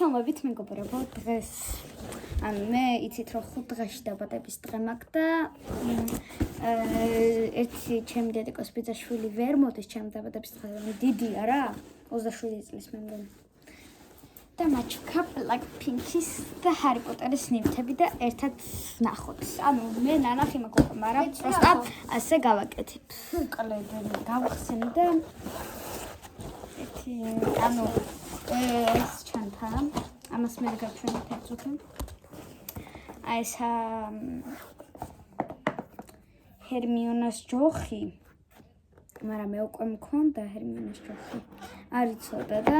მოგესალმებით მეგობრებო, დღეს მე იცით რომ 5 დღეში დაბადების დღე მაქვს და ერთი ჩემი დედიკოს ბიძაშვილი ვერ მოდის ჩემი დაბადების დღეზე, დიდია რა, 27 წლის მე მგონი. და მაჩვქა Blackpink-ის და Harry Potter-ის ნივთები და ერთად ნახოთ. ანუ მე ნანახი მაქვს, მაგრამ პროსტა ასე გავაკეთებ. კლედები გავხსენი და ანუ ეს ჩანთა, ამას მე გავჩვენეთ ერთუქი. აი ეს ჰერმიონას ჯოხი, მაგრამ მე უკვე მქონდა ჰერმიონას ჯოხი. არ იცოდა და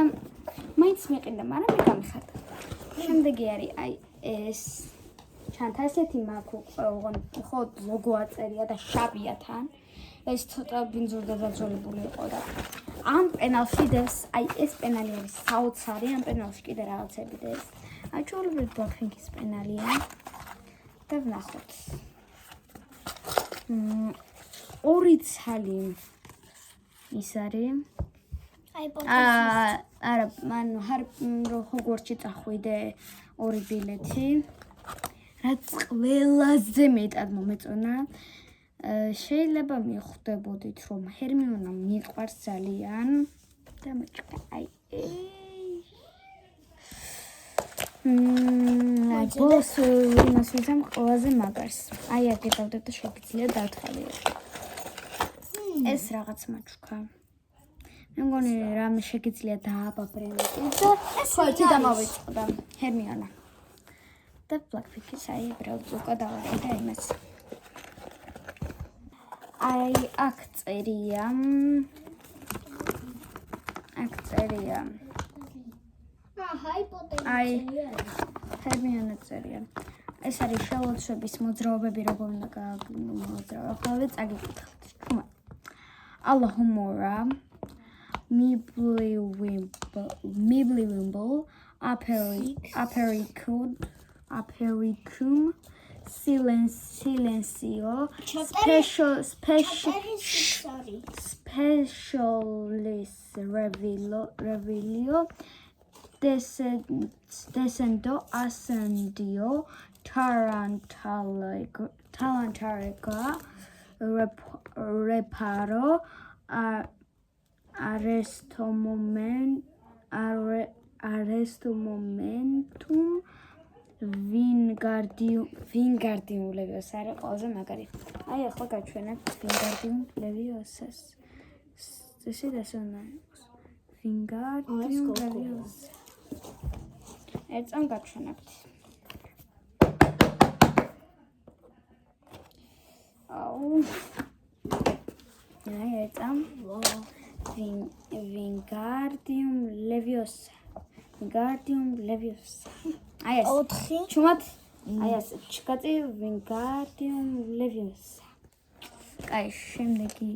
მაინც მიყიდა, მაგრამ მე გამიხარდა. შემდეგი არის აი ეს ჩანთა, ესეთი მაქვს უკვე ოღონდ მხოლოდ ლოგო აწერია და შავია თან. ეს ცოტა ბინძური დაძოლებული იყო და ამ პენალში დევს, აი ეს პენალი არის საოცარი, ამ პენალში კიდე რაღაცები დევს. აჩვენებთ Blackpink-ის პენალია და ვნახოთ. ორი ცალი ის არის. არა, მან ჰოგვორტსში წახვიდე ორი ბილეთი. რაც ყველაზე მეტად მომეწონა. შეიძლება მიხვდებოდით რომ ჰერმიონა მიყვარს ძალიან და მაჩვენე აი ბოს ვინოს ვიზამ ყველაზე მაგარს. აი აქ გეტავდეთ და შეგიძლიათ დავთვალიეროთ. ეს რაღაც მაჩვქა. მე მგონი რამე შეგიძლიათ დააბაბრელოთ და ხოთი დამავიწყდა ჰერმიონა. და Blackpink-ის აი ბრალს უკვე დავაკეთე იმას. აი აქ წერია. Harry Potter. აი ჰერმიონა წერია. ეს არის შელოცვების მოძრაობები, როგორ უნდა გამოძრავო. ახლა წაგიკითხეთ. ჩუმად. Alhomora, Miblewimble, Apericum, Silencio, Specialis Revelio, Descendo, Ascendio, Tarantarega, Reparo, Arrestomomentum, Wingardium Leviosa არის ყველაზე მაგარი. აი ახლა გაჩვენებთ Wingardium Leviosa-ს. ესე დასვენებს. Wingardium Leviosa. ერთ წამ გაჩვენებთ. აი ერთ წამ. Wingardium Leviosa. Wingardium Leviosa. აი ეს. 4. ჩუმად. აი ეს ჩკატი Wingardium Leviosa. აი შემდეგი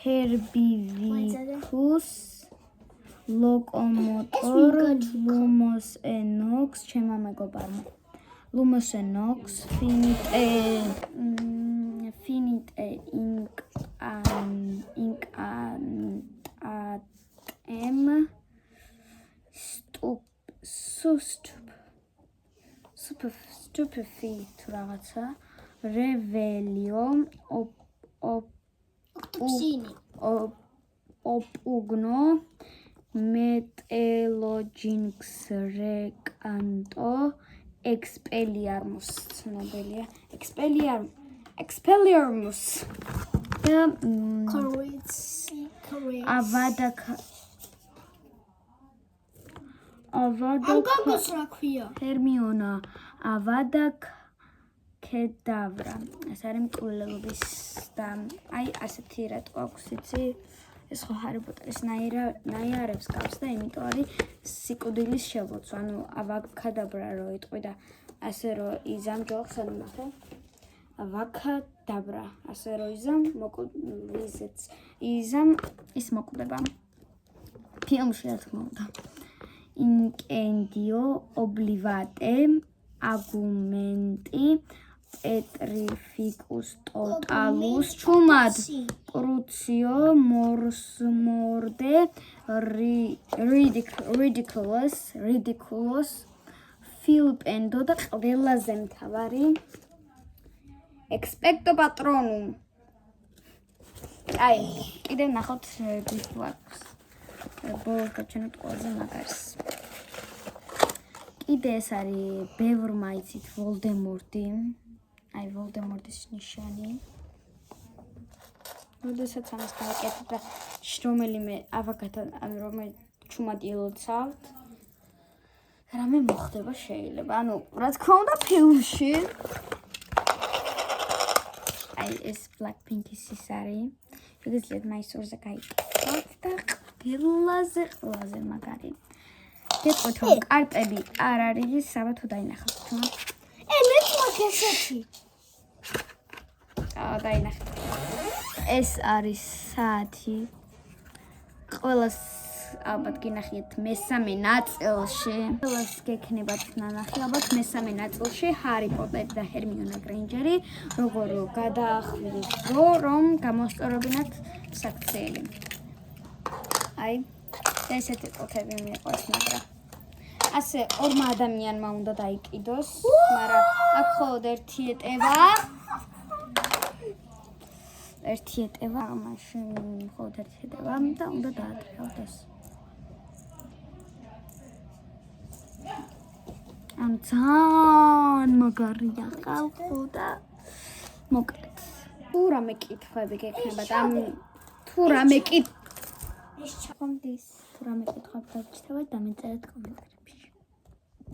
Herbivicus, Locomotor, Lumos Enox, ჩემო მეგობარმა. Lumos Enox, Finite Incantatem, Stupefy რაღაცა, Revelio, Opugno, Metelogynx Recanto, Expelliarmus, ცნობილია. Expelliarmus. და Hermiona, Avada Kedavra. ეს არის მკვლელობის და აი ასეთი რატო აქვს იცი? ეს ხო Harry Potter-ის ნაიარებს გავს და იმიტომ არის სიკვდილის შევოცვა. ანუ Avada-Kedavra რო იტყვი და ასე რო იზამ ჯოხს ანახე. Avada-Kedavra. ასე რო იზამ ის მოკვდება. ფილმში რა თქმა უნდა. Incendio, Oblivate, Argumenti, petrificus totalus chumad crucio morde ridiculous filpendo და ყველაზე მთავარი expecto patronum. აი, კიდევ ნახოთ გიფლაკს. ბოლოს გაჩვენოთ ყველაზე მაგარს. კიდე ეს არის ბევრ მაიცით ვოლდემორტი. აი, ვოლდემორტის ნიშანი. როდესაც ამას გავაკეთებ და რომელიმე აბაგათა, რომელი ჩუმად ილოცავთ, რამე მოხდება შეიძლება. ანუ, რა თქმა უნდა, ფილმში. აი, ეს Blackpink-ის ის არის. შეგიძლიათ მაისურზე გაიკეთოთ და ყველაზე მაგარი. გეტყვით, რომ კარტები არ არის, საბა თუ დაინახავთ, თქო. მე მაქვს ესეთი. დაინახეთ. ეს არის საათი. ყველას ალბათ გინახიეთ მესამე ნაწილში. ყველას გექნებათ ნანახი ალბათ მესამე ნაწილში ჰარი პოტერი და ჰერმიონა გრეინჯერი როგორ გადაახვილეს რომ გამოსწორებინათ საქციელი. აი ესეთი ყუთები მიყვარს, მაგრამ ასე ორმა ადამიანმა უნდა დაიკიდოს, მაგრამ აქ მხოლოდ ერთი ეტევა, მაშინ მხოლოდ ერთი ეტევა და უნდა დაატრიალოთ ეს. ამ ძალიან მაგარია ხალხო და მოკლედ. თუ რამე კითხვები გექნებათ, თუ რამე კითხვები გაჩნდებათ, დამეწერეთ კომენტარი.